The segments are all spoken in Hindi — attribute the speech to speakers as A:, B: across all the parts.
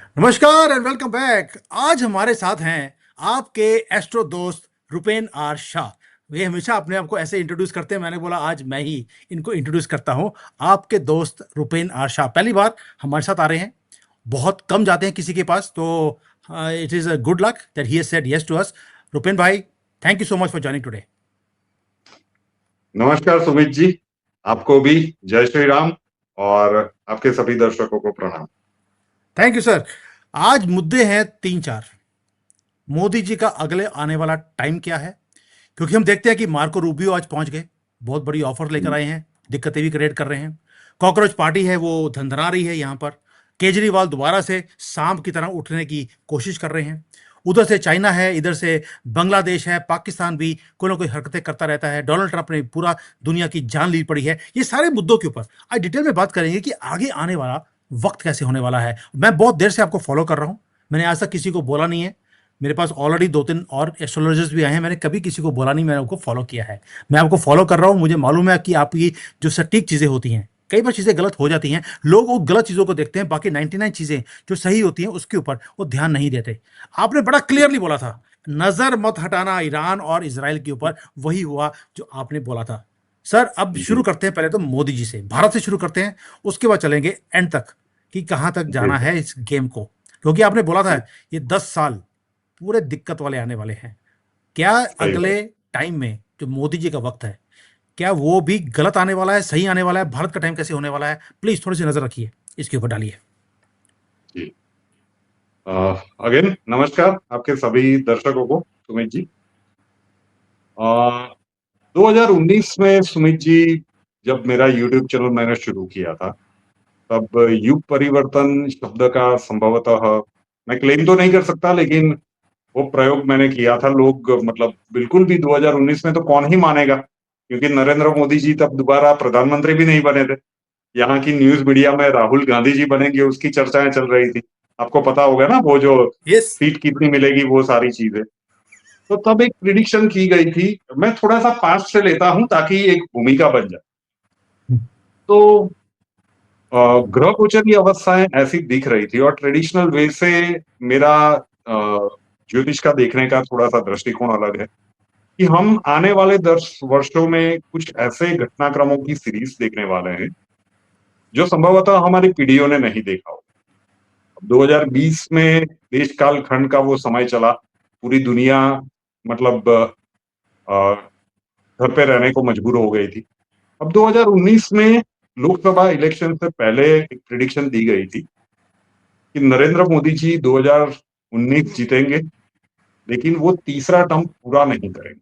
A: नमस्कार एंड वेलकम बैक। आज हमारे साथ हैं आपके एस्ट्रो दोस्त रुपेन आर शाह। ये हमेशा अपने आप को ऐसे इंट्रोड्यूस करते हैं, मैंने बोला आज मैं ही इनको इंट्रोड्यूस करता हूं। आपके दोस्त रुपेन आर शाह पहली बार हमारे साथ आ रहे हैं। बहुत कम जाते हैं किसी के पास, तो it is a good luck that he has said yes to us. Rupen भाई, thank you so much for joining today.
B: नमस्कार सुमित जी। आपको भी जय श्री राम और आपके सभी दर्शकों को प्रणाम।
A: Thank you sir. आज मुद्दे हैं तीन चार। मोदी जी का अगले आने वाला टाइम क्या है, क्योंकि हम देखते हैं कि मार्को रूबियो आज पहुंच गए, बहुत बड़ी ऑफर लेकर आए हैं, दिक्कतें भी क्रिएट कर रहे हैं। कॉकरोच पार्टी है वो धंधना रही है यहाँ पर। केजरीवाल दोबारा से सांप की तरह उठने की कोशिश कर रहे हैं। उधर से चाइना है, इधर से बांग्लादेश है, पाकिस्तान भी कोई ना कोई हरकतें करता रहता है। डोनाल्ड ट्रंप ने पूरा दुनिया की जान ली पड़ी है। ये सारे मुद्दों के ऊपर आज डिटेल में बात करेंगे कि आगे आने वाला वक्त कैसे होने वाला है। मैं बहुत देर से आपको फॉलो कर रहा हूँ, मैंने आज तक किसी को बोला नहीं है। मेरे पास ऑलरेडी दो तीन और एस्ट्रोलॉजर्स भी आए हैं, मैंने कभी किसी को बोला नहीं, मैंने आपको फॉलो किया है। मैं आपको फॉलो कर रहा हूँ, मुझे मालूम है कि आपकी जो सटीक चीज़ें होती हैं, कई बार चीज़ें गलत हो जाती हैं, लोग वो गलत चीज़ों को देखते हैं, बाकी 99 चीज़ें जो सही होती हैं उसके ऊपर वो ध्यान नहीं देते। आपने बड़ा क्लियरली बोला था, नज़र मत हटाना ईरान और इसराइल के ऊपर, वही हुआ जो आपने बोला था। सर अब शुरू
B: जी
A: करते हैं, पहले तो मोदी जी से, भारत से शुरू करते हैं, उसके बाद चलेंगे एंड तक कि कहाँ तक
B: जी
A: जाना है इस गेम को। क्योंकि आपने बोला था
B: जी,
A: ये 10 साल पूरे दिक्कत वाले आने वाले हैं। क्या
B: सही बात।
A: अगले टाइम में जो मोदी जी का वक्त है, क्या वो भी गलत आने वाला है, सही आने वाला है? भारत का टाइम कैसे होने वाला है, प्लीज थोड़ी सी नजर रखिए, इसके ऊपर डालिए।
B: जी अगेन नमस्कार आपके सभी दर्शकों को सुमित जी। 2019 में सुमित जी, जब मेरा यूट्यूब चैनल मैंने शुरू किया था, तब युग परिवर्तन शब्द का संभवतः, मैं क्लेम तो नहीं कर सकता, लेकिन वो प्रयोग मैंने किया था। लोग मतलब बिल्कुल भी 2019 में तो कौन ही मानेगा, क्योंकि नरेंद्र मोदी जी तब दोबारा प्रधानमंत्री भी नहीं बने थे। यहाँ की न्यूज मीडिया में राहुल गांधी जी बनेंगे उसकी चर्चाएं चल रही थी। आपको पता होगा ना, वो जो
A: यस।
B: सीट कितनी मिलेगी, वो सारी चीजें। तो तब एक प्रिडिक्शन की गई थी। मैं थोड़ा सा पास्ट से लेता हूं ताकि एक भूमिका बन जाए। तो ग्रह गोचर की अवस्थाएं ऐसी दिख रही थी, और ट्रेडिशनल वे से मेरा ज्योतिष का देखने का थोड़ा सा दृष्टिकोण अलग है, कि हम आने वाले 10 वर्षों में कुछ ऐसे घटनाक्रमों की सीरीज देखने वाले हैं जो संभवतः हमारी पीढ़ियों ने नहीं देखा हो। 2020 में देश काल खंड का वो समय चला, पूरी दुनिया मतलब घर पे रहने को मजबूर हो गई थी। अब 2019 में लोकसभा इलेक्शन से पहले एक प्रिडिक्शन दी गई थी कि नरेंद्र मोदी जी 2019 जीतेंगे, लेकिन वो तीसरा टर्म पूरा नहीं करेंगे।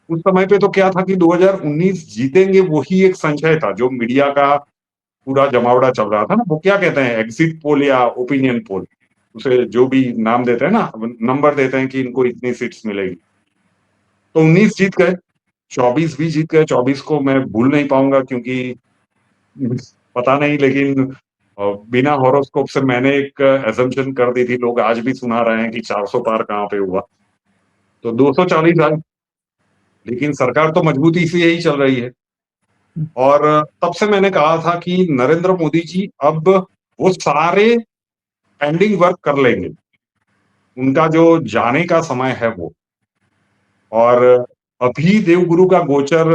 B: उस समय पे तो क्या था कि 2019 जीतेंगे, वही एक संशय था। जो मीडिया का पूरा जमावड़ा चल रहा था ना, वो क्या कहते हैं, एग्जिट पोल या ओपिनियन पोल, उसे जो भी नाम देते हैं ना, नंबर देते हैं कि इनको इतनी सीट्स मिलेगी। तो 19 जीत गए, 24 भी जीत गए। 24 को मैं भूल नहीं पाऊंगा, क्योंकि पता नहीं, लेकिन बिना हॉरोस्कोप से मैंने एक एजम्पशन कर दी थी। लोग आज भी सुना रहे हैं कि 400 पार कहाँ पे हुआ। तो 240 आए, लेकिन सरकार तो मजबूती से यही चल रही है। और तब से मैंने कहा था कि नरेंद्र मोदी जी अब वो सारे पेंडिंग वर्क कर लेंगे, उनका जो जाने का समय है वो। और अभी देवगुरु का गोचर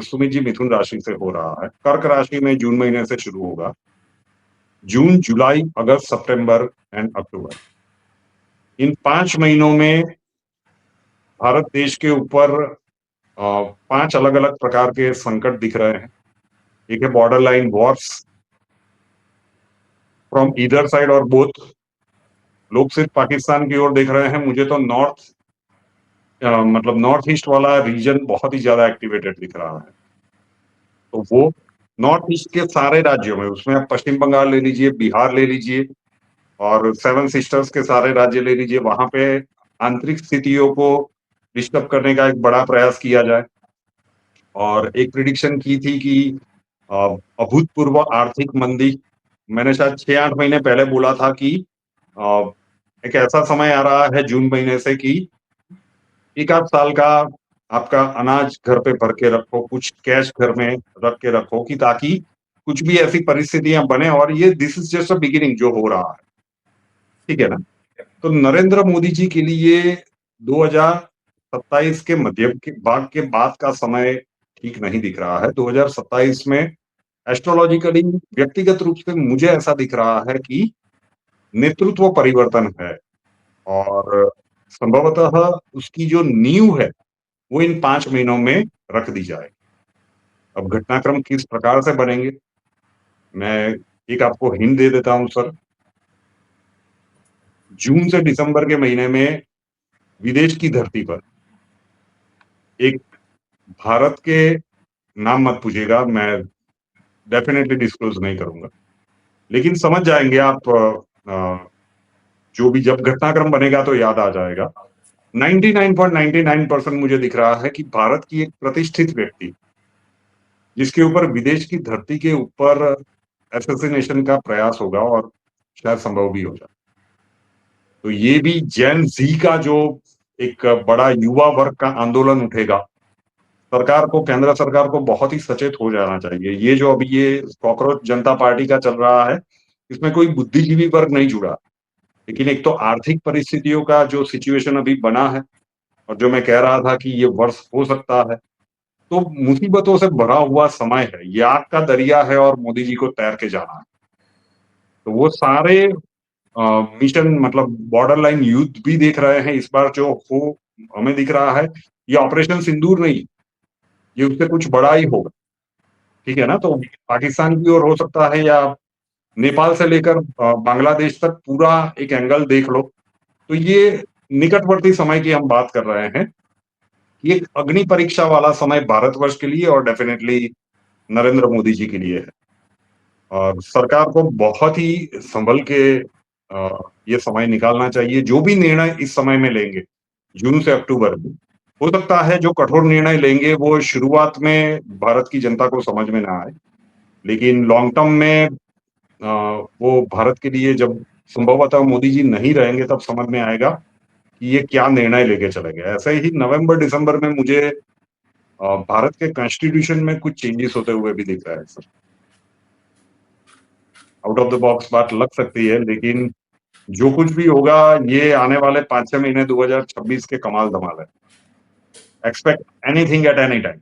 B: सुमित जी मिथुन राशि से हो रहा है, कर्क राशि में जून महीने से शुरू होगा। जून, जुलाई, अगस्त, सितंबर एंड अक्टूबर, इन 5 महीनों में भारत देश के ऊपर 5 अलग अलग प्रकार के संकट दिख रहे हैं। एक है border line Wars from either side और बोथ। लोग सिर्फ पाकिस्तान की ओर देख रहे हैं, मुझे तो मतलब नॉर्थ ईस्ट वाला रीजन बहुत ही ज्यादा एक्टिवेटेड दिख रहा है। तो वो नॉर्थ ईस्ट के सारे राज्यों में, उसमें आप पश्चिम बंगाल ले लीजिए, बिहार ले लीजिए, और सेवन सिस्टर्स के सारे राज्य ले लीजिए, वहां पे आंतरिक स्थितियों को डिस्टर्ब करने का एक बड़ा प्रयास किया जाए। और एक प्रिडिक्शन की थी कि अभूतपूर्व आर्थिक मंदी, मैंने शायद 6-8 महीने पहले बोला था कि अ, एक ऐसा समय आ रहा है जून महीने से कि एक आध साल का आपका अनाज घर पे भर के रखो, कुछ कैश घर में रख के रखो, कि ताकि कुछ भी ऐसी परिस्थितियां बने, और ये this is just a beginning जो हो रहा है, ठीक है ना। तो नरेंद्र मोदी जी के लिए 2027 के मध्य के बाद का समय ठीक नहीं दिख रहा है। 2027 में एस्ट्रोलॉजिकली, व्यक्तिगत रूप से मुझे ऐसा दिख रहा है कि नेतृत्व परिवर्तन है, और संभवतः उसकी जो नींव है वो इन 5 महीनों में रख दी जाए। अब घटनाक्रम किस प्रकार से बनेंगे, मैं एक आपको हिंट दे देता हूं सर। जून से दिसंबर के महीने में विदेश की धरती पर एक, भारत के नाम मत पूछिएगा, मैं डेफिनेटली डिस्क्लोज नहीं करूंगा, लेकिन समझ जाएंगे आप। जो भी जब घटनाक्रम बनेगा तो याद आ जाएगा। 99.99% मुझे दिख रहा है कि भारत की एक प्रतिष्ठित व्यक्ति, जिसके ऊपर विदेश की धरती के ऊपर एसेसिनेशन का प्रयास होगा, और शायद संभव भी हो जाए, तो ये भी जैन जी का जो एक बड़ा युवा वर्ग का आंदोलन उठेगा। सरकार को, केंद्र सरकार को बहुत ही सचेत हो जाना चाहिए। ये जो अभी ये कॉकरोच जनता पार्टी का चल रहा है, इसमें कोई बुद्धिजीवी वर्ग नहीं जुड़ा, लेकिन एक तो आर्थिक परिस्थितियों का जो सिचुएशन अभी बना है, और जो मैं कह रहा था कि ये वर्ष हो सकता है, तो मुसीबतों से भरा हुआ समय है, ये आग का दरिया है, और मोदी जी को तैर के जाना है। तो वो सारे मिशन, मतलब बॉर्डर लाइन युद्ध भी देख रहे हैं इस बार जो हो, हमें दिख रहा है ये ऑपरेशन सिंदूर नहीं, ये उससे कुछ बड़ा ही होगा, ठीक है ना। तो पाकिस्तान की ओर हो सकता है, या नेपाल से लेकर बांग्लादेश तक पूरा एक एंगल देख लो। तो ये निकटवर्ती समय की हम बात कर रहे हैं, ये एक अग्नि परीक्षा वाला समय भारतवर्ष के लिए, और डेफिनेटली नरेंद्र मोदी जी के लिए है। और सरकार को बहुत ही संभल के ये समय निकालना चाहिए। जो भी निर्णय इस समय में लेंगे, जून से अक्टूबर में, हो सकता है जो कठोर निर्णय लेंगे वो शुरुआत में भारत की जनता को समझ में ना आए, लेकिन लॉन्ग टर्म में वो भारत के लिए, जब संभवतः मोदी जी नहीं रहेंगे, तब समझ में आएगा कि ये क्या निर्णय लेके चलेंगे। ऐसे ही नवंबर दिसंबर में मुझे भारत के कॉन्स्टिट्यूशन में कुछ चेंजेस होते हुए भी दिख रहा है sir. Out of the box बात लग सकती है, लेकिन जो कुछ भी होगा, ये आने वाले 5-6 महीने 2026 के कमाल धमाल है। Expect anything at any time.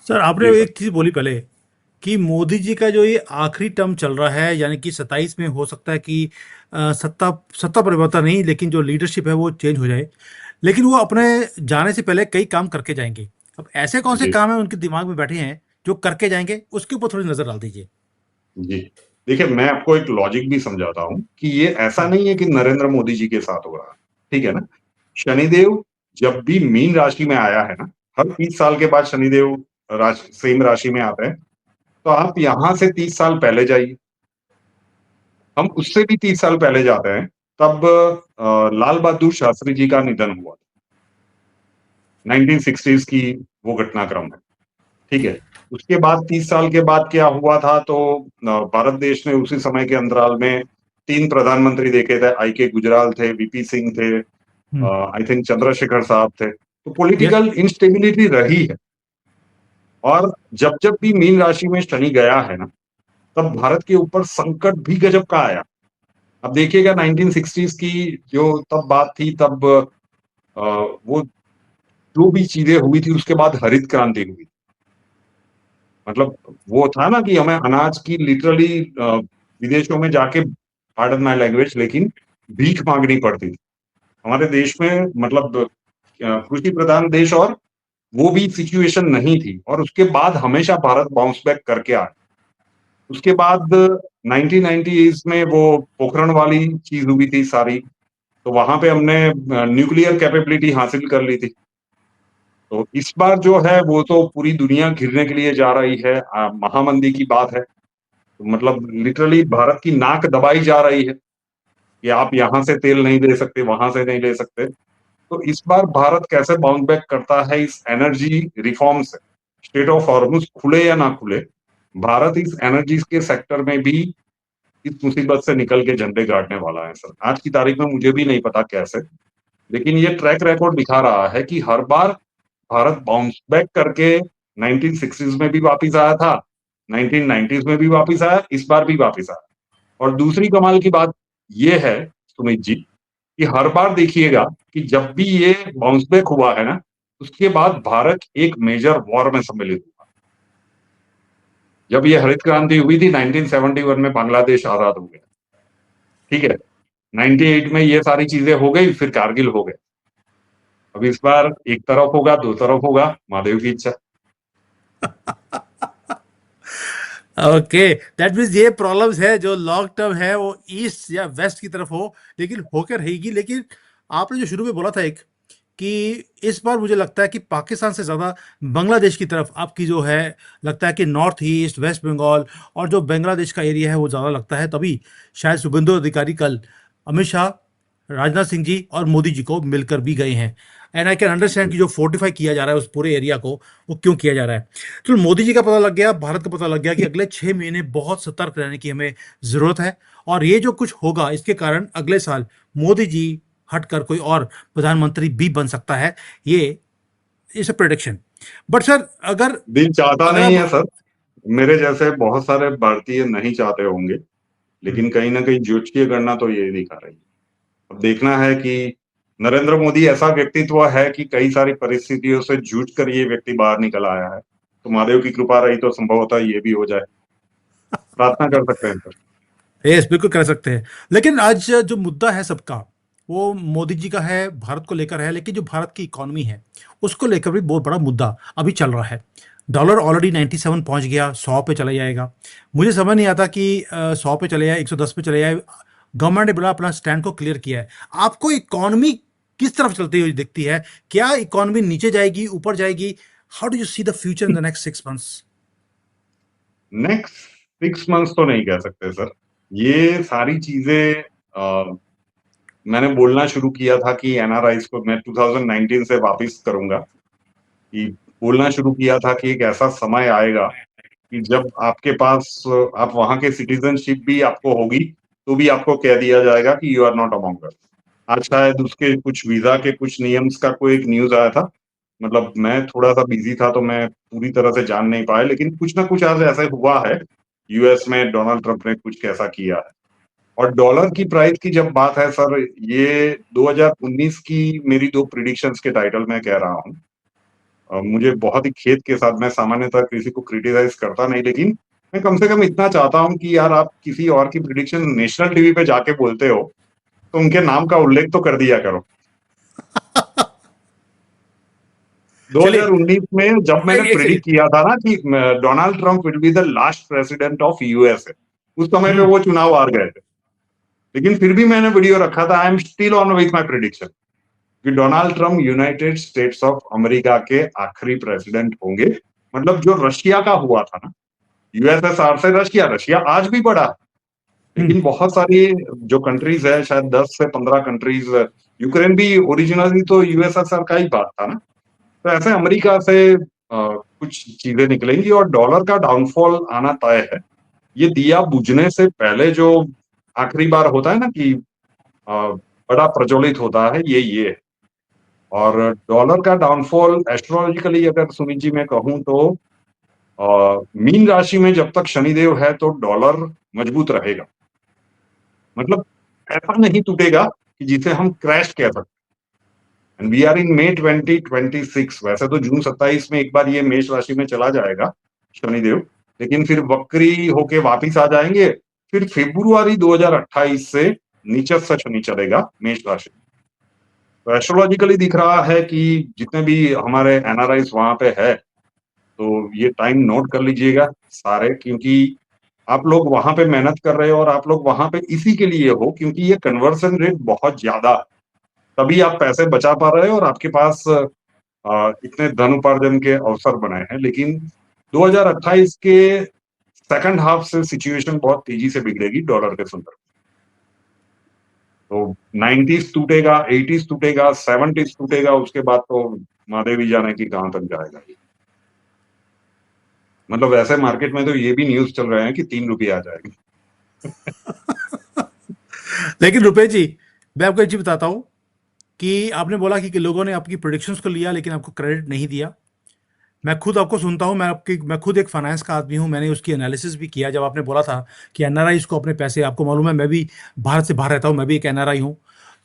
A: Sir आपने
B: जी सर।
A: एक चीज बोली पहले कि मोदी जी का जो ये आखिरी टर्म चल रहा है, यानी कि 27 में हो सकता है कि सत्ता सत्ता परिवर्तन नहीं, लेकिन जो लीडरशिप है वो चेंज हो जाए, लेकिन वो अपने जाने से पहले कई काम करके जाएंगे। अब ऐसे कौन से
B: जी
A: काम है उनके दिमाग में बैठे हैं जो करके जाएंगे, उसके ऊपर थोड़ी नजर डाल दीजिए।
B: जी, देखिए मैं आपको एक लॉजिक भी समझाता हूँ कि ये ऐसा
A: हम्म,
B: नहीं है कि नरेंद्र मोदी जी के साथ हो रहा है, ठीक है ना। शनिदेव जब भी मीन राशि में आया है ना, हर 30 साल के बाद शनिदेव सेम राशि में आते हैं, तो आप यहाँ से 30 साल पहले जाइए, हम उससे भी 30 साल पहले जाते हैं, तब लाल बहादुर शास्त्री जी का निधन हुआ, 1960s की वो घटनाक्रम है, ठीक है। उसके बाद 30 साल के बाद क्या हुआ था, तो भारत देश ने उसी समय के अंतराल में 3 प्रधानमंत्री देखे थे। आई के गुजराल थे, वीपी सिंह थे,
A: हम्म,
B: आई थिंक चंद्रशेखर साहब थे। तो
A: यस।
B: पॉलिटिकल इंस्टेबिलिटी रही है, और जब जब भी मीन राशि में शनि गया है ना, तब भारत के ऊपर संकट भी गजब का आया। अब देखिएगा 1960s की जो तब बात थी, तब वो जो भी चीजें हुई थी, उसके बाद हरित क्रांति हुई। मतलब वो था ना कि हमें अनाज की लिटरली विदेशों में जाके, पार्डन माय लैंग्वेज, लेकिन भीख मांगनी पड़ती थी हमारे देश में। मतलब कृषि प्रधान देश, और वो भी सिचुएशन नहीं थी, और उसके बाद हमेशा भारत बाउंस बैक करके आया। उसके बाद 1990s में वो पोखरण वाली चीज हुई थी सारी, तो वहां पे हमने न्यूक्लियर कैपेबिलिटी हासिल कर ली थी। तो इस बार जो है वो तो पूरी दुनिया घिरने के लिए जा रही है, महामंदी की बात है। तो मतलब लिटरली भारत की नाक दबाई जा रही है कि आप यहाँ से तेल नहीं ले सकते, वहां से नहीं ले सकते। तो इस बार भारत कैसे बाउंस बैक करता है इस एनर्जी रिफॉर्म से, स्टेट ऑफ हॉर्मुज खुले या ना खुले, भारत इस एनर्जी के सेक्टर में भी इस मुसीबत से निकल के झंडे गाड़ने वाला है सर। आज की तारीख में मुझे भी नहीं पता कैसे, लेकिन ये ट्रैक रिकॉर्ड दिखा रहा है कि हर बार भारत बाउंस बैक करके 1960s में भी वापिस आया था, 1990s में भी वापस आया, इस बार भी वापस आया। और दूसरी कमाल की बात ये है सुमित जी कि हर बार देखिएगा कि जब भी ये बाउंस बैक हुआ है ना, उसके बाद भारत एक मेजर वॉर में सम्मिलित हुआ। जब ये हरित क्रांति हुई थी 1971 में, बांग्लादेश आजाद हो गया, ठीक है। 98 में ये सारी चीजें हो गई, फिर कारगिल हो गए। अब इस बार एक तरफ होगा, दो तरफ होगा, महादेव की इच्छा।
A: ओके, दैट मीन्स ये प्रॉब्लम्स है जो लॉन्ग टर्म है वो ईस्ट या वेस्ट की तरफ हो, लेकिन होकर रहेगी। लेकिन आपने जो शुरू में बोला था एक, कि इस बार मुझे लगता है कि पाकिस्तान से ज़्यादा बांग्लादेश की तरफ आपकी जो है, लगता है कि नॉर्थ ईस्ट, वेस्ट बंगाल और जो बांग्लादेश का एरिया है वो ज़्यादा लगता है। तभी शायद शुभेंदु अधिकारी कल अमित शाह, राजनाथ सिंह जी और मोदी जी को मिलकर भी गए हैं। एंड आई कैन अंडरस्टैंड कि जो फोर्टिफाई किया जा रहा है उस पूरे एरिया को, वो क्यों किया जा रहा है। तो मोदी जी का पता लग गया, भारत का पता लग गया कि अगले 6 महीने बहुत सतर्क रहने की हमें ज़रूरत है। और ये जो कुछ होगा इसके कारण अगले साल मोदी जी हटकर कोई और प्रधानमंत्री भी बन सकता है। ये इस प्रोडिक्शन। बट सर, अगर
B: दिल चाहता
A: अगर
B: नहीं है
A: आप
B: सर, मेरे जैसे बहुत सारे भारतीय नहीं चाहते होंगे, लेकिन कहीं ना कहीं ज्योतिषीय गणना तो ये दिखा रही है। अब देखना है कि नरेंद्र मोदी ऐसा व्यक्तित्व है कि कई सारी परिस्थितियों से जूझ कर ये व्यक्ति बाहर निकल आया है। तो महादेव की कृपा रही तो संभवतः ये भी हो जाए, प्रार्थना कर सकते हैं सर।
A: यस, बिल्कुल कर सकते हैं। लेकिन आज जो मुद्दा है सबका, वो मोदी जी का है, भारत को लेकर है। लेकिन जो भारत की इकोनॉमी है उसको लेकर भी बहुत बड़ा मुद्दा अभी चल रहा है। डॉलर ऑलरेडी 97 पहुंच गया, 100 पे चला जाएगा। मुझे समझ नहीं आता कि 100 पे चले जाए, 110 पे चले जाए। गवर्नमेंट ने बड़ा अपना स्टैंड को क्लियर किया है। आपको इकोनॉमी किस तरफ चलती हुई दिखती है? क्या इकोनॉमी नीचे जाएगी, ऊपर जाएगी? How do you see the future in the next 6 months?
B: Next 6 months तो नहीं कह सकते सर। ये सारी चीजें मैंने बोलना शुरू किया था कि एनआरआईज को मैं 2019 से वापस करूंगा, कि बोलना शुरू किया था कि एक ऐसा समय आएगा कि जब आपके पास आप वहां के सिटीजनशिप भी आपको होगी, तो भी आपको कह दिया जाएगा कि यू आर नॉट अमंग अस। आज शायद उसके कुछ वीजा के कुछ नियम्स का कोई एक न्यूज आया था, मतलब मैं थोड़ा सा बिजी था तो मैं पूरी तरह से जान नहीं पाया, लेकिन कुछ ना कुछ आज ऐसा हुआ है यूएस में, डोनाल्ड ट्रंप ने कुछ कैसा किया है। और डॉलर की प्राइस की जब बात है सर, ये 2019 की मेरी दो प्रिडिक्शंस के टाइटल मैं कह रहा हूँ। मुझे बहुत ही खेद के साथ, मैं सामान्यतः किसी को क्रिटिसाइज करता नहीं, लेकिन मैं कम से कम इतना चाहता हूं कि यार आप किसी और की प्रिडिक्शन नेशनल टीवी पे जाके बोलते हो तो उनके नाम का उल्लेख तो कर दिया करो।
A: चलिए,
B: 2019 में जब मैंने
A: एक
B: प्रिडिक्ट
A: सेकंड।
B: किया था ना कि Donald Trump will be the last president of USA, उस समय पे
A: हम्म।
B: वो चुनाव हार गए थे, लेकिन फिर भी मैंने वीडियो रखा था, I am still on with my prediction कि Donald Trump United States of America के आखिरी प्रेसिडेंट होंगे। मतलब जो रशिया का हुआ था ना, यूएसएसआर से रशिया, रशिया आज भी बड़ा है,
A: हम्म।
B: लेकिन बहुत सारी जो कंट्रीज है, शायद 10 से 15 कंट्रीज, यूक्रेन भी ओरिजिनली तो यूएसएसआर का ही बात था ना। तो ऐसे अमेरिका से कुछ चीजें निकलेंगी और डॉलर का डाउनफॉल आना तय है। ये दिया बुझने से पहले जो आखिरी बार होता है ना कि बड़ा प्रज्वलित होता है, ये है। और डॉलर का डाउनफॉल एस्ट्रोलॉजिकली अगर सुमित जी मैं कहूं तो मीन राशि में जब तक शनिदेव है तो डॉलर मजबूत रहेगा। मतलब ऐसा नहीं टूटेगा कि जिसे हम क्रैश कह सकते। एंड वी आर इन मई 2026, वैसे तो जून 27 में एक बार ये मेष राशि में चला जाएगा शनिदेव, लेकिन फिर वक्री होके वापिस आ जाएंगे। फिर फेब्रुआरी 2028 से नीचस्थ शनि चलेगा मेष राशि। तो एस्ट्रोलॉजिकली दिख रहा है कि जितने भी हमारे एनआरआईज वहां पे है, तो ये टाइम नोट कर लीजिएगा सारे, क्योंकि आप लोग वहां पे मेहनत कर रहे हो और आप लोग वहां पे इसी के लिए हो क्योंकि ये कन्वर्सन रेट बहुत ज्यादा है, तभी आप पैसे बचा पा रहे हो और आपके पास इतने धन उपार्जन के अवसर बने हैं। लेकिन 2028 के सेकंड हाफ से सिचुएशन बहुत तेजी से बिगड़ेगी डॉलर के संदर्भ। तो 90s टूटेगा, 80s टूटेगा, 70s टूटेगा, उसके बाद तो महादेवी जाने की कहां तक जाएगा। मतलब ऐसे मार्केट में तो ये भी न्यूज चल रहे हैं कि 3 रुपये आ जाएगी।
A: लेकिन रुपए जी, मैं आपको एक चीज बताता हूँ कि आपने बोला कि लोगों ने आपकी प्रोडिक्शंस को लिया लेकिन आपको क्रेडिट नहीं दिया। मैं खुद आपको सुनता हूँ, मैं खुद एक फाइनेंस का आदमी हूँ, मैंने उसकी एनालिसिस भी किया। जब आपने बोला था कि एनआरआई को अपने पैसे, आपको मालूम है मैं भी भारत से बाहर रहता हूँ, मैं भी एक एनआरआई हूँ।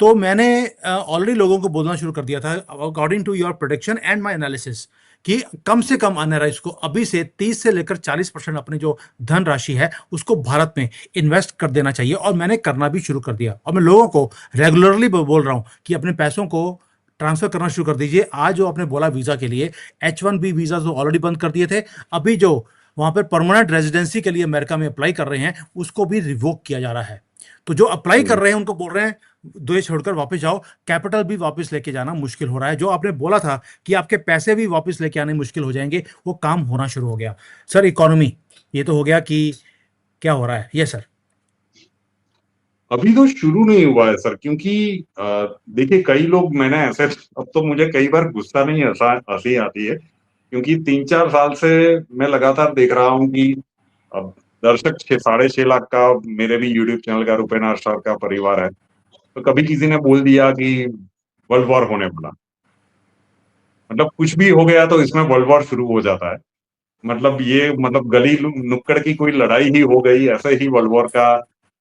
A: तो मैंने ऑलरेडी लोगों को बोलना शुरू कर दिया था, according to your prediction and my analysis, कि कम से कम एनआरआई को अभी से 30 से लेकर 40% अपनी जो धन राशि है उसको भारत में इन्वेस्ट कर देना चाहिए। और मैंने करना भी शुरू कर दिया, और मैं लोगों को रेगुलरली बोल रहा हूँ कि अपने पैसों को ट्रांसफर करना शुरू कर दीजिए। आज जो आपने बोला वीजा के लिए, H1B वीजा जो ऑलरेडी बंद कर दिए थे, अभी जो वहां पर परमानेंट रेजिडेंसी के लिए अमेरिका में अप्लाई कर रहे हैं उसको भी रिवोक किया जा रहा है। तो जो अप्लाई कर रहे हैं उनको बोल रहे हैं देश छोड़कर वापस जाओ, कैपिटल भी वापस लेके जाना मुश्किल हो रहा है। जो आपने बोला था कि आपके पैसे भी वापस लेके आने मुश्किल हो जाएंगे, वो काम होना शुरू हो गया। सर इकोनॉमी, ये तो हो गया कि क्या हो रहा है ये सर।
B: अभी तो शुरू नहीं हुआ है सर, क्योंकि देखिए कई लोग, मैंने ऐसे, अब तो मुझे कई बार गुस्सा नहीं, हंसी आती है, क्योंकि 3-4 साल से मैं लगातार देख रहा हूँ कि अब दर्शक 6-6.5 लाख का मेरे भी यूट्यूब चैनल का, रुपेन स्टार का परिवार है। तो कभी किसी ने बोल दिया कि वर्ल्ड वॉर होने वाला, मतलब कुछ भी हो गया तो इसमें वर्ल्ड वॉर शुरू हो जाता है। मतलब ये, मतलब गली नुक्कड़ की कोई लड़ाई ही हो गई, ऐसे ही वर्ल्ड वॉर का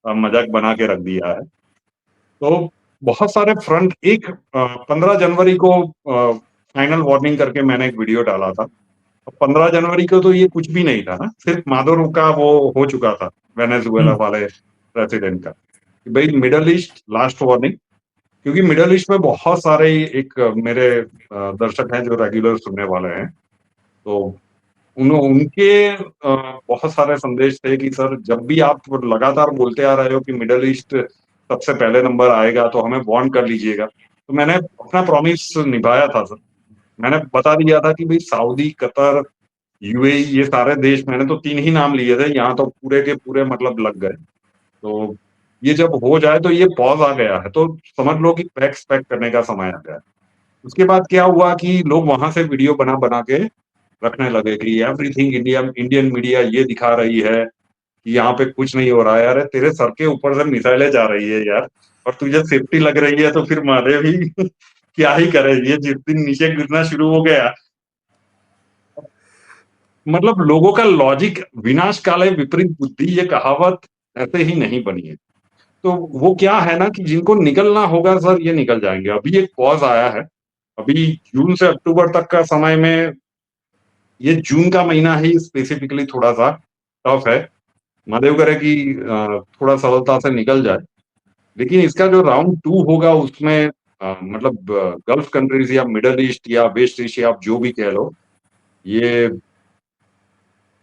B: मजाक बना के रख दिया है। तो बहुत सारे फ्रंट, एक 15 जनवरी को फाइनल वार्निंग करके मैंने एक वीडियो डाला था। 15 जनवरी को तो ये कुछ भी नहीं था ना, सिर्फ मादुरो का वो हो चुका था, वेनेजुएला
A: हम्म।
B: वाले प्रेसिडेंट का, कि भाई मिडल ईस्ट लास्ट वार्निंग। क्योंकि मिडल ईस्ट में बहुत सारे एक मेरे दर्शक हैं जो रेगुलर सुनने वाले हैं, तो उनके बहुत सारे संदेश थे कि सर जब भी आप लगातार बोलते आ रहे हो कि मिडल ईस्ट सबसे पहले नंबर आएगा तो हमें वार्न कर लीजिएगा। तो मैंने अपना प्रॉमिस निभाया था सर। मैंने बता दिया था कि भाई सऊदी, कतर, यूएई, ये सारे देश, मैंने तो 3 ही नाम लिए थे, यहाँ तो पूरे के पूरे मतलब लग गए। तो ये जब हो जाए तो ये पॉज आ गया है, तो समझ लो कि पैक्स पैक करने का समय आ गया है। उसके बाद क्या हुआ कि लोग वहां से वीडियो बना बना के रखने लगे कि एवरीथिंग इंडिया, इंडियन मीडिया ये दिखा रही है कि यहाँ पे कुछ नहीं हो रहा है। अरे तेरे सर के ऊपर से मिसाइलें जा रही है यार, और तुझे सेफ्टी लग रही है तो फिर मारे भी क्या ही करे। ये जिस दिन नीचे गिरना शुरू हो गया, मतलब लोगों का लॉजिक, विनाश काले विपरीत बुद्धि, ये कहावत ऐसे ही नहीं बनी है। तो वो क्या है ना कि जिनको निकलना होगा सर, ये निकल जाएंगे। अभी एक पॉज आया है, अभी जून से अक्टूबर तक का समय में, ये जून का महीना ही स्पेसिफिकली थोड़ा सा टफ है। महादेव करे कि थोड़ा सरलता से निकल जाए। लेकिन इसका जो राउंड 2 होगा उसमें मतलब गल्फ कंट्रीज या मिडल ईस्ट या वेस्ट एशिया, आप जो भी कह लो, ये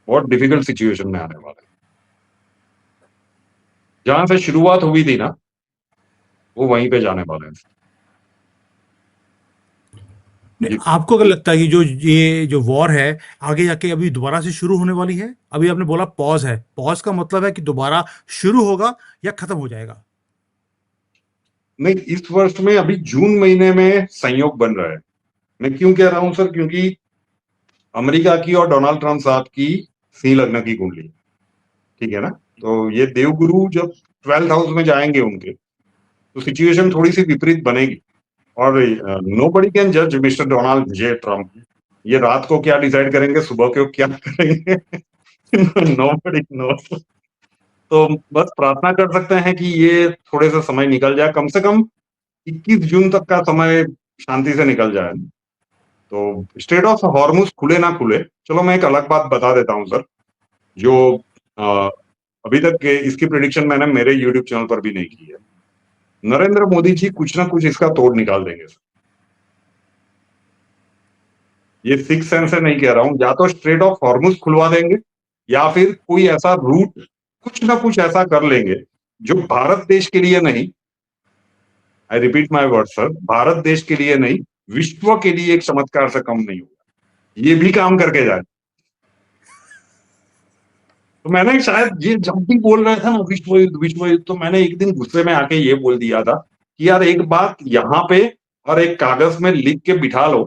B: बहुत डिफिकल्ट सिचुएशन में आने वाला है। जहां से शुरुआत हुई थी ना, वो वहीं पे जाने वाले हैं।
A: नहीं,
B: जी।
A: आपको क्या लगता है कि जो ये जो वॉर है आगे जाके अभी दोबारा से शुरू होने वाली है? अभी आपने बोला पॉज है, पॉज का मतलब है कि दोबारा शुरू होगा या खत्म हो जाएगा?
B: नहीं, इस वर्ष में अभी जून महीने में संयोग बन रहा है। मैं क्यों कह रहा हूं सर, क्योंकि अमेरिका की और डोनाल्ड ट्रंप साहब की सिंह लग्न की कुंडली, ठीक है ना। तो ये देवगुरु जब 12th हाउस में जाएंगे उनके, तो सिचुएशन थोड़ी सी विपरीत बनेगी। और नो बडी कैन जज मिस्टर डोनाल्ड जे ट्रम्प। ये रात को क्या डिसाइड करेंगे, सुबह को क्या करेंगे, नो बडी नो। तो बस प्रार्थना कर सकते हैं कि ये थोड़े से समय निकल जाए, कम से कम 21 जून तक का समय शांति से निकल जाए। तो स्ट्रेट ऑफ हॉर्मुज खुले ना खुले, चलो मैं एक अलग बात बता देता हूं सर, जो अ, अभी तक इसकी प्रिडिक्शन मैंने मेरे यूट्यूब चैनल पर भी नहीं की है। नरेंद्र मोदी जी कुछ ना कुछ इसका तोड़ निकाल देंगे सर। ये सिक्स सेंस से नहीं कह रहा हूं, या तो स्ट्रेट ऑफ हॉर्मुज खुलवा देंगे, या फिर कोई ऐसा रूट, कुछ ना कुछ ऐसा कर लेंगे जो भारत देश के लिए नहीं, I repeat my word sir, Bharat देश के लिए नहीं, विश्व के लिए एक चमत्कार से कम नहीं होगा। ये भी काम करके जाए। तो मैंने शायद ये जब भी बोल रहे थे ना विश्व युद्ध, तो मैंने एक दिन गुस्से में आके ये बोल दिया था कि यार एक बात यहाँ पे और एक कागज में लिख के बिठा लो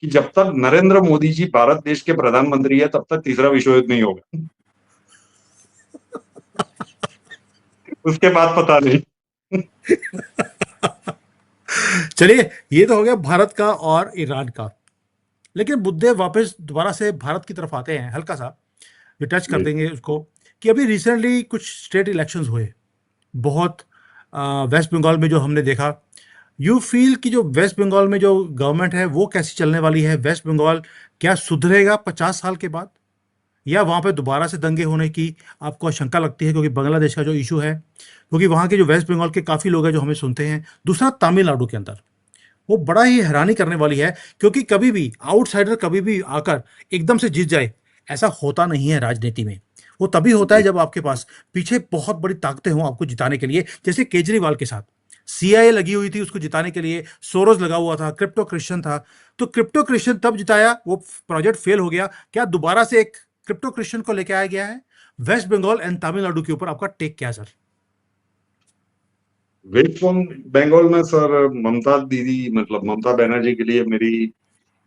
B: कि जब तक नरेंद्र मोदी जी भारत देश के प्रधानमंत्री है तब तक तीसरा विश्व युद्ध नहीं होगा। उसके बाद पता नहीं।
A: चलिए, ये तो हो गया भारत का और ईरान का। लेकिन मुद्दे वापस दोबारा से भारत की तरफ आते हैं, हल्का सा जो टच कर
B: जी।
A: देंगे उसको, कि अभी रिसेंटली कुछ स्टेट इलेक्शंस हुए बहुत, वेस्ट बंगाल में जो हमने देखा। यू फील कि जो वेस्ट बंगाल में जो गवर्नमेंट है वो कैसी चलने वाली है? वेस्ट बंगाल क्या सुधरेगा 50 साल के बाद, या वहाँ पे दोबारा से दंगे होने की आपको आशंका लगती है? क्योंकि बांग्लादेश का जो इशू है, क्योंकि वहाँ के जो वेस्ट बंगाल के काफ़ी लोग हैं जो हमें सुनते हैं। दूसरा, तमिलनाडु के अंदर वो बड़ा ही हैरानी करने वाली है, क्योंकि कभी भी आउटसाइडर कभी भी आकर एकदम से जीत जाए, ऐसा होता नहीं है राजनीति में। वो तभी होता है
B: जी।
A: जब आपके पास पीछे बहुत बड़ी ताकतें हों आपको जिताने के लिए, जैसे केजरीवाल के साथ सीआईए लगी हुई थी उसको जिताने के लिए, सोरोज लगा हुआ था, क्रिप्टो क्रिश्चियन था। तो क्रिप्टो क्रिश्चियन तब जिताया, वो प्रोजेक्ट फेल हो गया। क्या दोबारा से एक क्रिप्टो क्रिश्चियन को लेके आया गया है वेस्ट बंगाल एंड तमिलनाडु के ऊपर? आपका टेक क्या है सर?
B: वेस्ट बंगाल में सर ममता दीदी, मतलब ममता बनर्जी के लिए मेरी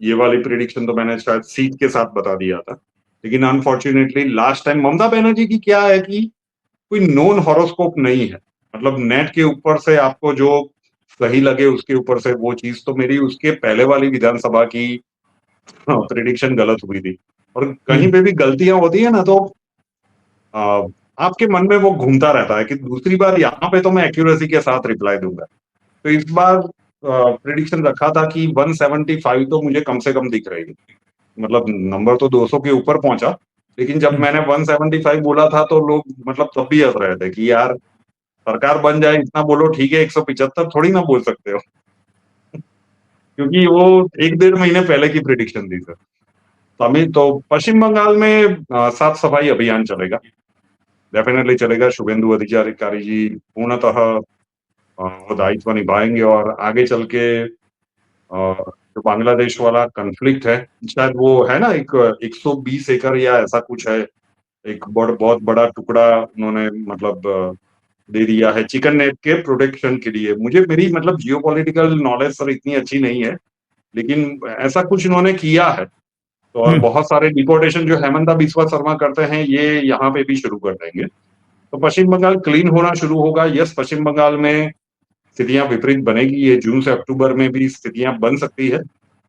B: ये वाली प्रिडिक्शन तो मैंने शायद सीट के साथ बता दिया था। लेकिन unfortunately last time Mamata Banerjee की क्या है कि कोई नोन हॉरोस्कोप नहीं है। मतलब नेट के ऊपर से आपको जो सही लगे उसके ऊपर से वो चीज, तो मेरी उसके पहले वाली विधानसभा की प्रिडिक्शन गलत हुई थी। और कहीं
A: हम्म।
B: पे भी गलतियां होती है ना, तो आ, आपके मन में वो घूमता रहता है कि दूसरी बार यहाँ पे तो मैं एक्यूरेसी के साथ रिप्लाई दूंगा। तो इस बार प्रिडिक्शन रखा था कि 175 तो मुझे कम से कम दिख रही थी। मतलब नंबर तो 200 के ऊपर पहुंचा, लेकिन जब
A: हम्म।
B: मैंने 175 बोला था तो लोग मतलब तब भी हंस रहे थे कि यार सरकार बन जाए इतना बोलो, ठीक है, 175 थोड़ी ना बोल सकते हो। क्योंकि वो एक डेढ़ महीने पहले की प्रिडिक्शन थी सर। तमिल तो पश्चिम बंगाल में साफ सफाई अभियान चलेगा, डेफिनेटली चलेगा। शुभेंदु अधिकारी जी पूर्णतः वो दायित्व निभाएंगे, और आगे चल के जो बांग्लादेश वाला कन्फ्लिक्ट है, शायद वो है ना, एक 120 एकड़ या ऐसा कुछ है, एक बहुत बड़ा टुकड़ा उन्होंने मतलब दे दिया है चिकन नेट के प्रोटेक्शन के लिए। मुझे मेरी मतलब जियोपॉलिटिकल नॉलेज सर इतनी अच्छी नहीं है, लेकिन ऐसा कुछ उन्होंने किया है। तो और
A: हम्म।
B: बहुत सारे डिपोर्टेशन जो हेमंता बिस्वा शर्मा करते हैं ये यहाँ पे भी शुरू कर देंगे। तो पश्चिम बंगाल क्लीन होना शुरू होगा। यस, पश्चिम बंगाल में स्थितियां विपरीत बनेगी, ये जून से अक्टूबर में भी स्थितियां बन सकती है।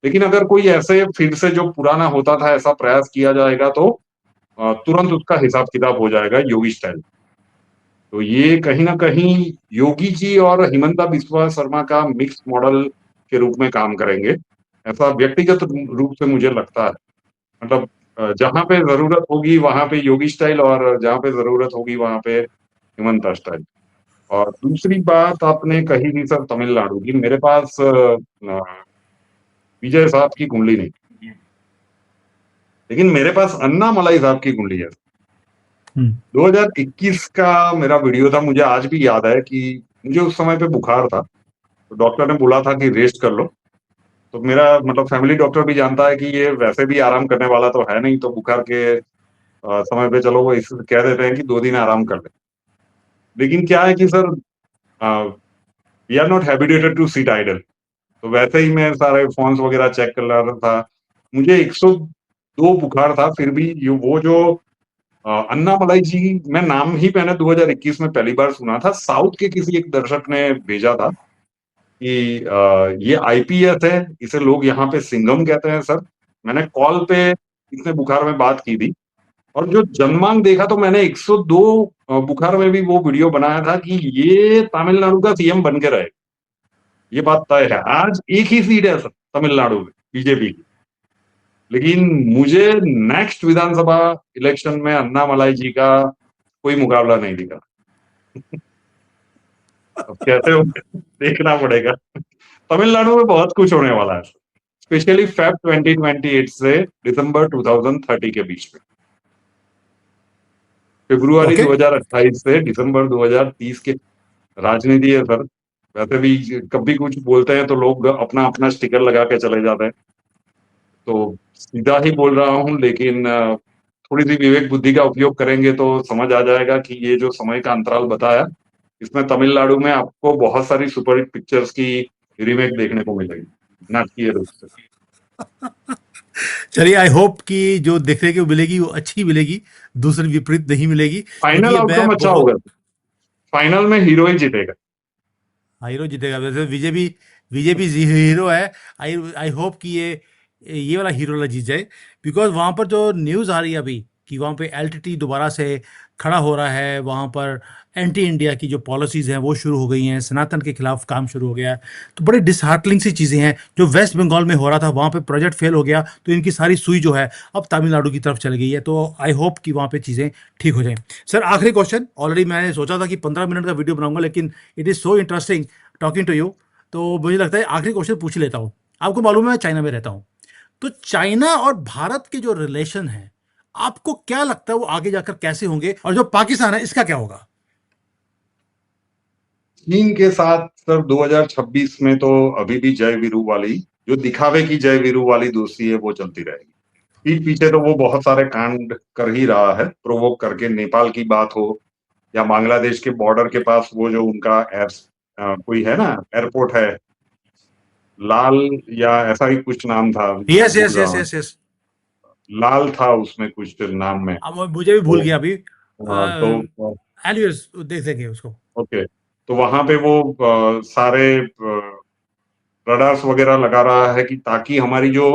B: लेकिन अगर कोई ऐसे फिर से जो पुराना होता था ऐसा प्रयास किया जाएगा तो तुरंत उसका हिसाब किताब हो जाएगा योगी स्टाइल। तो ये कहीं ना कहीं योगी जी और हिमंता बिस्वा शर्मा का मिक्स मॉडल के रूप में काम करेंगे, ऐसा व्यक्तिगत रूप से मुझे लगता है। मतलब जहां पे जरूरत होगी वहां पे योगी स्टाइल, और जहां पे जरूरत होगी वहां पे हिमंता स्टाइल। और दूसरी बात आपने कही थी सर तमिलनाडु की, मेरे पास विजय साहब की कुंडली नहीं, लेकिन मेरे पास अन्ना मलाई साहब की कुंडली है।
A: हम्म।
B: 2021 का मेरा वीडियो था, मुझे आज भी याद है कि मुझे उस समय पे बुखार था, तो डॉक्टर ने बोला था कि रेस्ट कर लो। तो मेरा मतलब फैमिली डॉक्टर भी जानता है कि ये वैसे भी आराम करने वाला तो है नहीं, तो बुखार के समय पे चलो वो इस कह देते हैं कि 2 दिन आराम कर ले। लेकिन क्या है कि sir we are not habituated to sit idle. तो वैसे ही मैं सारे फॉर्म्स वगैरह चेक कर रहा था, मुझे 102 बुखार था, फिर भी वो जो अन्ना मलाई जी, मैं नाम ही मैंने 2021 में पहली बार सुना था, साउथ के किसी एक दर्शक ने भेजा था कि ये आईपीएस है, इसे लोग यहाँ पे सिंघम कहते हैं सर। मैंने कॉल पे इतने बुखार में बात की थी, और जो जनमांग देखा तो मैंने 102 बुखार में भी वो वीडियो बनाया था कि ये तमिलनाडु का सीएम बन के रहे। ये बात तय है। आज एक ही सीट है सर तमिलनाडु में बीजेपी की, लेकिन मुझे नेक्स्ट विधानसभा इलेक्शन में अन्ना मलाई जी का कोई मुकाबला नहीं दिखा। अब कैसे हो देखना पड़ेगा। तमिलनाडु में बहुत कुछ होने वाला है, स्पेशली फेब 2028 से दिसंबर 2030 के बीच में। फरवरी
A: ओके।
B: 2028 से दिसंबर 2030 के राजनीति है सर। वैसे भी कभी कुछ बोलते हैं तो लोग अपना अपना स्टिकर लगा के चले जाते हैं। तो सीधा ही बोल रहा हूं, लेकिन थोड़ी सी विवेक बुद्धि का उपयोग करेंगे तो समझ आ जाएगा कि ये जो समय का अंतराल बताया, इसमें तमिलनाडु में आपको बहुत सारी सुपरहिट पिक्चर्स की रीमेक देखने को मिलेगी, नाटकीय रूप से।
A: चलिए, आई होप कि जो देखने को मिलेगी वो अच्छी मिलेगी, दूसरी विपरीत नहीं मिलेगी, क्योंकि
B: फाइनल
A: ये मैं
B: आउटकम अच्छा
A: बहुत।
B: होगा। फाइनल में हीरो ही जीतेगा।
A: हीरो जीतेगा वैसे, बीजेपी बीजेपी हीरो है। आई आई होप कि ये ये वाला हीरो वाला जीत जाए, बिकॉज वहां पर जो न्यूज आ रही है अभी कि वहां पे एलटीटी दोबारा से खड़ा हो रहा है, वहां पर एंटी इंडिया की जो पॉलिसीज हैं वो शुरू हो गई हैं, सनातन के खिलाफ काम शुरू हो गया है। तो बड़ी डिसहार्टनिंग सी चीज़ें हैं। जो वेस्ट बंगाल में हो रहा था वहाँ पे प्रोजेक्ट फेल हो गया, तो इनकी सारी सुई जो है अब तमिलनाडु की तरफ चल गई है। तो आई होप कि वहाँ पे चीज़ें ठीक हो जाएं। सर आखिरी क्वेश्चन, ऑलरेडी मैंने सोचा था कि 15 मिनट का वीडियो बनाऊंगा, लेकिन it is so interesting talking to you, तो मुझे लगता है आखिरी क्वेश्चन पूछ ही लेता हूँ। आपको मालूम है मैं चाइना में रहता हूँ, तो चाइना और भारत के जो रिलेशन है, आपको क्या लगता है वो आगे जाकर कैसे होंगे, और जो पाकिस्तान है इसका क्या होगा?
B: चीन के साथ सर 2026 में तो अभी भी जय वीरू वाली, जो दिखावे की जय वीरू वाली दोस्ती है वो चलती रहेगी। पीठ पीछे तो वो बहुत सारे कांड कर ही रहा है, प्रोवोक करके। नेपाल की बात हो या बांग्लादेश के बॉर्डर के पास वो जो उनका कोई है ना, एयरपोर्ट है, लाल या ऐसा ही कुछ नाम था, मैं
A: यस
B: भूल
A: यस
B: रहा
A: यस
B: हूँ।
A: Yes yes.
B: लाल था उसमें कुछ नाम में।
A: अब मुझे भी भूल
B: तो
A: गया अभी।
B: तो
A: एलियस देख देंगे उसको।
B: ओके, तो वहां पे वो सारे रडार्स वगैरह लगा रहा है कि ताकि हमारी जो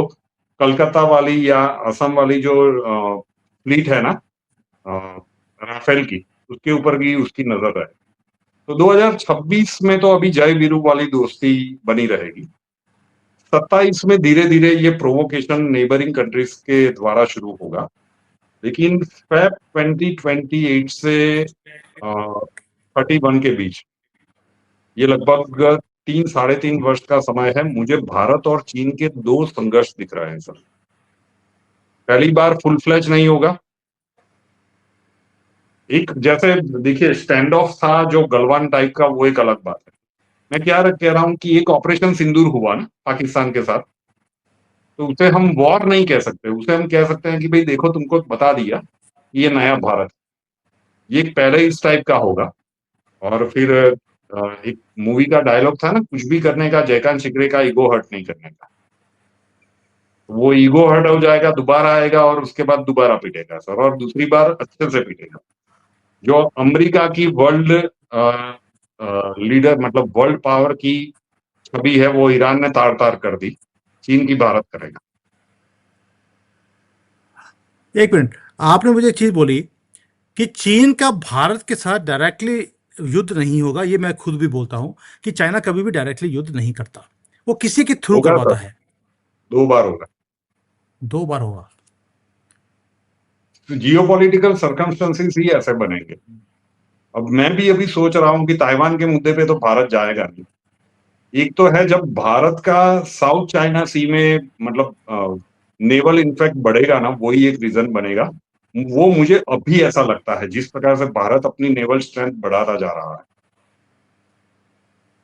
B: कलकत्ता वाली या असम वाली जो फ्लीट है ना, राफेल की, उसके ऊपर भी उसकी नजर है। तो 2026 में तो अभी जय वीरू वाली दोस्ती बनी रहेगी। 27 में धीरे धीरे ये प्रोवोकेशन नेबरिंग कंट्रीज के द्वारा शुरू होगा, लेकिन फेब 2028 से 31 के बीच, ये लगभग 3 साढ़े 3 वर्ष का समय है। मुझे भारत और चीन के दो संघर्ष दिख रहे हैं सर। पहली बार फुल फ्लैज नहीं होगा। एक जैसे देखिए स्टैंड ऑफ था जो गलवान टाइप का, वो एक अलग बात है। मैं क्या कह रहा हूं कि एक ऑपरेशन सिंदूर हुआ ना पाकिस्तान के साथ, तो उसे हम वॉर नहीं कह सकते, उसे हम कह सकते हैं कि भाई देखो तुमको बता दिया, ये नया भारत, ये पहले इस टाइप का होगा। और फिर एक मूवी का डायलॉग था ना, कुछ भी करने का जयकांत शिकरे का, ईगो हर्ट नहीं करने का। वो ईगो हर्ट हो जाएगा, दोबारा आएगा और उसके बाद दोबारा पीटेगा सर, और दूसरी बार अच्छे से पीटेगा। जो अमेरिका की वर्ल्ड लीडर, मतलब वर्ल्ड पावर की छवि है, वो ईरान ने तार तार कर दी। चीन की भारत करेगा।
A: एक मिनट, आपने मुझे एक चीज बोली कि चीन का भारत के साथ डायरेक्टली युद्ध नहीं होगा। ये मैं खुद भी बोलता हूं कि चाइना कभी भी डायरेक्टली युद्ध नहीं करता, वो किसी के थ्रू
B: होगा
A: करवाता
B: सर,
A: है।
B: 2 बार होगा।
A: 2 बार होगा।
B: तो जियो पॉलिटिकल सर्कमस्टेंसेस ही ऐसे बनेंगे। अब मैं भी अभी सोच रहा हूँ कि ताइवान के मुद्दे पे तो भारत जाएगा नहीं। एक तो है जब भारत का साउथ चाइना सी में, मतलब नेवल इन्फेक्ट बढ़ेगा ना, वही एक रीजन बनेगा। वो मुझे अभी ऐसा लगता है, जिस प्रकार से भारत अपनी नेवल स्ट्रेंथ बढ़ाता जा रहा है,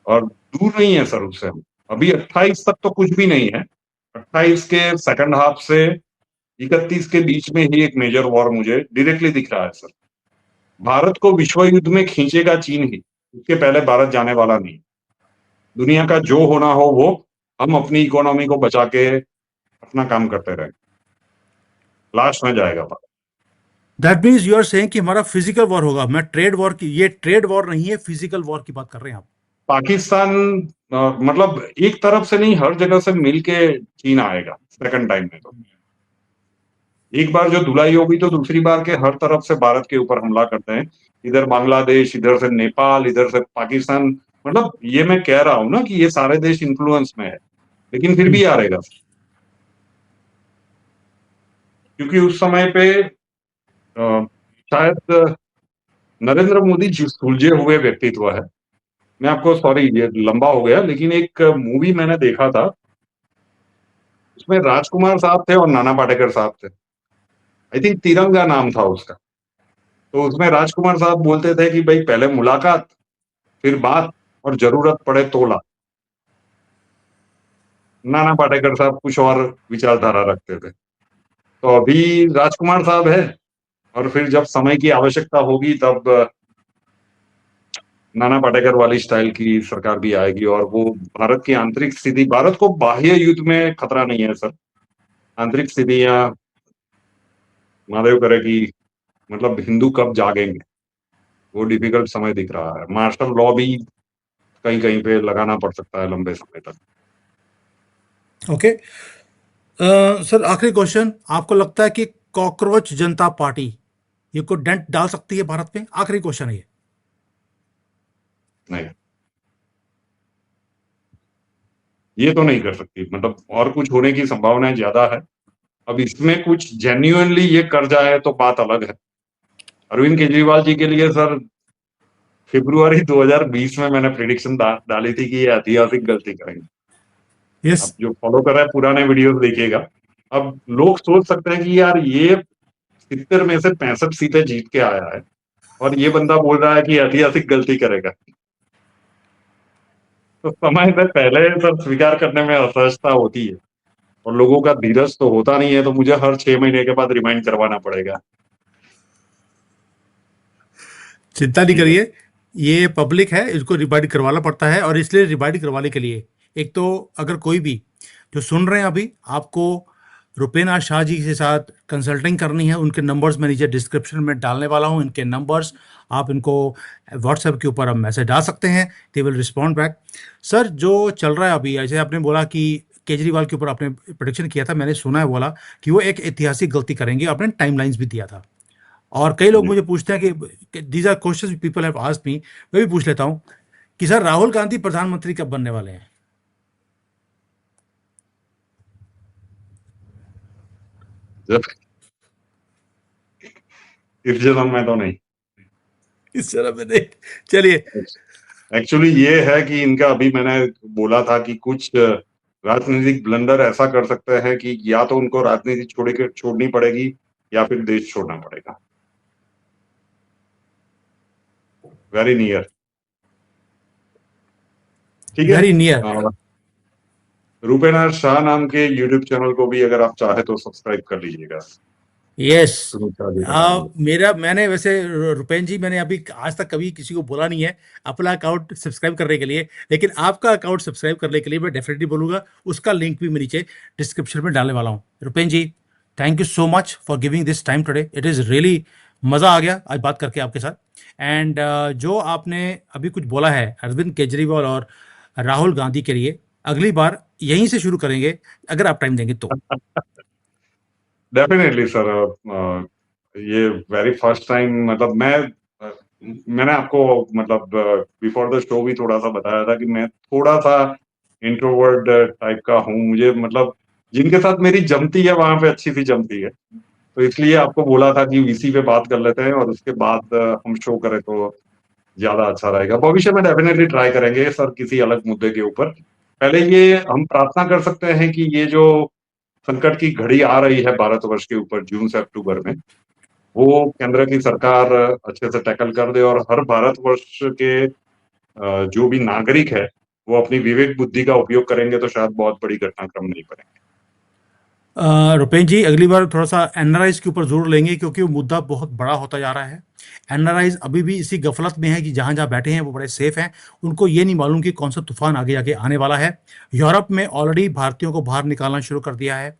B: और दूर नहीं है सर उससे। हम अभी 28 तक तो कुछ भी नहीं है। 28 के सेकंड हाफ से 31 के बीच में ही एक मेजर वॉर मुझे डायरेक्टली दिख रहा है सर। भारत को विश्व युद्ध में खींचेगा चीन ही, उसके पहले भारत जाने वाला नहीं। दुनिया का जो होना हो वो, हम अपनी इकोनॉमी को बचा के अपना काम करते रहे, लास्ट में जाएगा Bharat.
A: That means you are saying कि हमारा फिजिकल वॉर होगा। मैं ट्रेड वॉर की, ये ट्रेड वॉर नहीं है, फिजिकल वॉर की बात कर रहे हैं आप?
B: पाकिस्तान मतलब एक तरफ से नहीं, हर जगह से मिलके चीन आएगा सेकंड टाइम में। तो एक बार जो धुलाई होगी तो दूसरी बार के हर तरफ से भारत के ऊपर हमला करते हैं। इधर बांग्लादेश, इधर से नेपाल, इधर से पाकिस्तान। मतलब ये मैं कह रहा हूं ना कि ये सारे देश इन्फ्लुएंस में है, लेकिन फिर भी आ रहेगा। क्योंकि उस समय पे शायद नरेंद्र मोदी जी सुलझे हुए व्यक्तित्व है। मैं आपको, सॉरी ये लंबा हो गया, लेकिन एक मूवी मैंने देखा था, उसमें राजकुमार साहब थे और नाना पाटेकर साहब थे। आई थिंक तिरंगा नाम था उसका। तो उसमें राजकुमार साहब बोलते थे कि भाई पहले मुलाकात, फिर बात, और जरूरत पड़े तोला। नाना पाटेकर साहब कुछ और विचारधारा रखते थे। तो अभी राजकुमार साहब है, और फिर जब समय की आवश्यकता होगी तब नाना पाटेकर वाली स्टाइल की सरकार भी आएगी। और वो भारत की आंतरिक स्थिति, भारत को बाह्य युद्ध में खतरा नहीं है सर, आंतरिक स्थितियां महादेव करे कि, मतलब हिंदू कब जागेंगे, वो डिफिकल्ट समय दिख रहा है। मार्शल लॉ भी कहीं कहीं पे लगाना पड़ सकता है लंबे समय तक।
A: ओके, सर आखिरी क्वेश्चन, आपको लगता है कि कॉकरोच जनता पार्टी ये कोई डेंट डाल सकती है भारत में? आखिरी क्वेश्चन है ये।
B: नहीं, ये तो नहीं कर सकती, मतलब और कुछ होने की संभावनाएं ज्यादा है। अब इसमें कुछ जेन्युइनली ये कर जाए तो बात अलग है। अरविंद केजरीवाल जी के लिए सर फरवरी 2020 में मैंने प्रिडिक्शन डाली थी कि ये ऐतिहासिक गलती करेंगे।
A: यस।
B: अब जो फॉलो कर रहा है पुराने वीडियोस देखिएगा। अब लोग सोच सकते हैं कि यार ये 70 में से 65 सीटें जीत के आया है और ये बंदा बोल रहा है कि ऐतिहासिक गलती करेगा। तो समय से पहले सर स्वीकार करने में असहजता होती है और लोगों का धीरज तो होता नहीं है, तो मुझे हर 6 महीने के बाद रिमाइंड करवाना पड़ेगा।
A: चिंता नहीं
B: जी सर।
A: करिए, ये पब्लिक है, इसको रिवाइड करवाना पड़ता है। और इसलिए रिवाइड करवाने के लिए, एक तो अगर कोई भी जो सुन रहे हैं अभी, आपको रुपेना शाह जी के साथ कंसल्टिंग करनी है, उनके नंबर्स मैं नीचे डिस्क्रिप्शन में डालने वाला हूं, इनके नंबर्स। आप इनको व्हाट्सएप के ऊपर आप मैसेज डाल सकते हैं, they will respond back. Sir जो चल रहा है अभी, ऐसे आपने बोला कि केजरीवाल के ऊपर आपने प्रोडिक्शन किया था, मैंने सुना है बोला कि वो एक ऐतिहासिक गलती करेंगे, आपने टाइमलाइंस भी दिया था। और कई लोग
B: जी
A: मुझे पूछते हैं कि these are questions people have asked me, मैं भी पूछ लेता हूं कि सर राहुल गांधी प्रधानमंत्री कब बनने वाले हैं?
B: जब इस जन्म में तो नहीं।
A: इस तरह में नहीं। चलिए।
B: एक्चुअली ये है कि इनका अभी मैंने बोला था कि कुछ राजनीतिक ब्लंडर ऐसा कर सकते हैं कि या तो उनको राजनीति छोड़नी पड़ेगी या फिर देश छोड़ना पड़ेगा। Very near. ठीक है।
A: Very near.
B: रूपेनाथ शाह नाम के यूट्यूब चैनल को भी अगर आप चाहे तो सब्सक्राइब कर लीजिएगा।
A: यस।
B: सुनील शाह जी का चैनल।
A: मेरा मैंने वैसे रुपेन जी, मैंने अभी आज तक कभी किसी को बोला नहीं है अपना अकाउंट सब्सक्राइब करने के लिए, लेकिन आपका अकाउंट सब्सक्राइब करने के लिए मैं डेफिनेटली बोलूंगा। उसका लिंक भी मैं नीचे डिस्क्रिप्शन में डालने वाला हूँ। Rupen ji, thank you so much for giving this time today, it is really मज़ा आ गया आज बात करके आपके साथ। एंड जो आपने अभी कुछ बोला है अरविंद केजरीवाल और राहुल गांधी के लिए, अगली बार यहीं से शुरू करेंगे, अगर आप टाइम देंगे तो।
B: Definitely sir. ये वेरी फर्स्ट टाइम, मतलब मैंने आपको मतलब बिफोर द शो भी थोड़ा सा बताया था कि मैं थोड़ा सा इंट्रोवर्ट टाइप का हूँ। मुझे मतलब जिनके साथ मेरी जमती है वहां पे अच्छी सी जमती है, तो इसलिए आपको बोला था कि इसी पे बात कर लेते हैं और उसके बाद हम शो करें तो ज्यादा अच्छा रहेगा। भविष्य में डेफिनेटली ट्राई करेंगे सर किसी अलग मुद्दे के ऊपर। पहले ये हम प्रार्थना कर सकते हैं कि ये जो संकट की घड़ी आ रही है भारतवर्ष के ऊपर जून से अक्टूबर में, वो केंद्र की सरकार अच्छे से टैकल कर दे और हर भारतवर्ष के जो भी नागरिक है वो अपनी विवेक बुद्धि का उपयोग करेंगे तो शायद बहुत बड़ी घटनाक्रम नहीं बनेंगे।
A: रुपेन जी, अगली बार थोड़ा सा एनआरआईज के ऊपर जोर लेंगे, क्योंकि वो मुद्दा बहुत बड़ा होता जा रहा है। एनआरआईज अभी भी इसी गफलत में है कि जहाँ जहाँ बैठे हैं वो बड़े सेफ हैं, उनको ये नहीं मालूम कि कौन सा तूफान आगे आगे आने वाला है। यूरोप में ऑलरेडी भारतीयों को बाहर निकालना शुरू कर दिया है,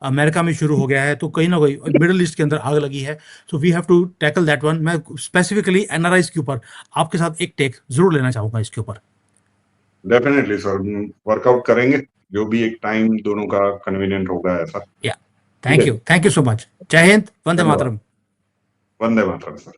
A: अमेरिका में शुरू हो गया है, तो कहीं ना कहीं मिडिल ईस्ट के अंदर आग लगी है। So we have to tackle that one. मैं स्पेसिफिकली एनआरआईज के ऊपर आपके साथ एक टेक जरूर लेना चाहूँगा इसके ऊपर।
B: डेफिनेटली सर, वर्कआउट करेंगे जो भी एक टाइम दोनों का कन्वीनियंट होगा ऐसा।
A: या,
B: ठीक है।
A: Thank you so much. जय हिंद, वंदे
B: धन्यवाद।
A: मातरम।
B: वंदे मातरम सर।